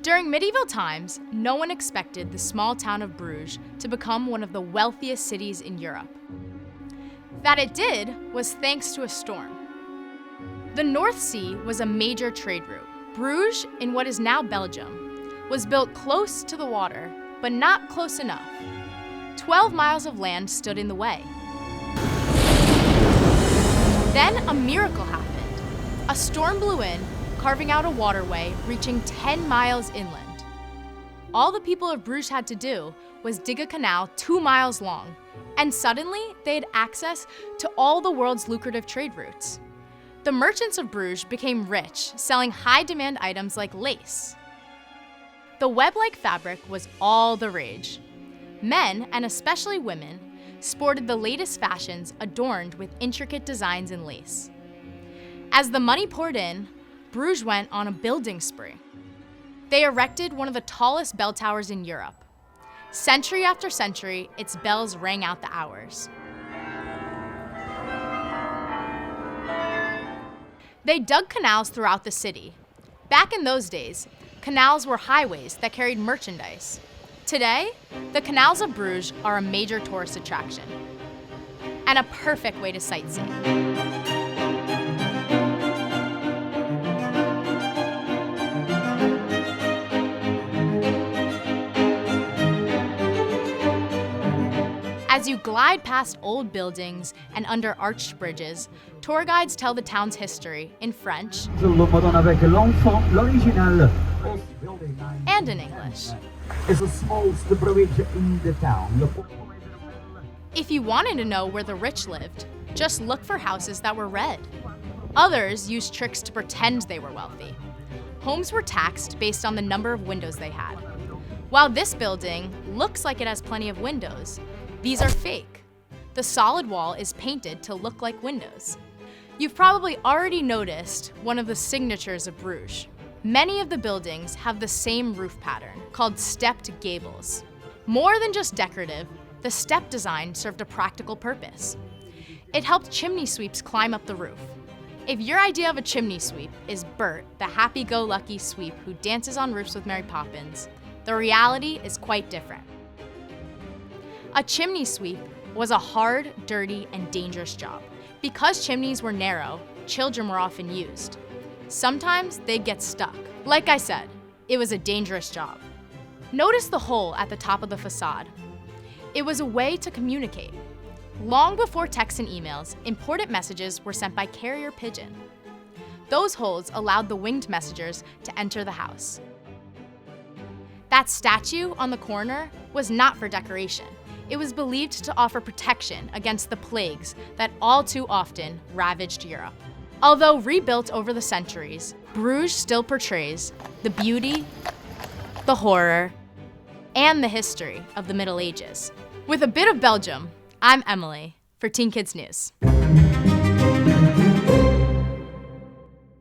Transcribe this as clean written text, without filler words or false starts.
During medieval times, no one expected the small town of Bruges to become one of the wealthiest cities in Europe. That it did was thanks to a storm. The North Sea was a major trade route. Bruges, in what is now Belgium, was built close to the water, but not close enough. 12 miles of land stood in the way. Then a miracle happened. A storm blew in, carving out a waterway reaching 10 miles inland. All the people of Bruges had to do was dig a canal 2 miles long, and suddenly they had access to all the world's lucrative trade routes. The merchants of Bruges became rich, selling high-demand items like lace. The web-like fabric was all the rage. Men, and especially women, sported the latest fashions adorned with intricate designs and lace. As the money poured in, Bruges went on a building spree. They erected one of the tallest bell towers in Europe. Century after century, its bells rang out the hours. They dug canals throughout the city. Back in those days, canals were highways that carried merchandise. Today, the canals of Bruges are a major tourist attraction and a perfect way to sightsee. As you glide past old buildings and under arched bridges, tour guides tell the town's history in French and in English. Is the smallest bridge in the town. If you wanted to know where the rich lived, just look for houses that were red. Others used tricks to pretend they were wealthy. Homes were taxed based on the number of windows they had. While this building looks like it has plenty of windows, these are fake. The solid wall is painted to look like windows. You've probably already noticed one of the signatures of Bruges. Many of the buildings have the same roof pattern, called stepped gables. More than just decorative, the step design served a practical purpose. It helped chimney sweeps climb up the roof. If your idea of a chimney sweep is Bert, the happy-go-lucky sweep who dances on roofs with Mary Poppins, the reality is quite different. A chimney sweep was a hard, dirty, and dangerous job. Because chimneys were narrow, children were often used. Sometimes they'd get stuck. Like I said, it was a dangerous job. Notice the hole at the top of the facade. It was a way to communicate. Long before texts and emails, important messages were sent by carrier pigeon. Those holes allowed the winged messengers to enter the house. That statue on the corner was not for decoration. It was believed to offer protection against the plagues that all too often ravaged Europe. Although rebuilt over the centuries, Bruges still portrays the beauty, the horror, and the history of the Middle Ages. With a bit of Belgium, I'm Emily for Teen Kids News.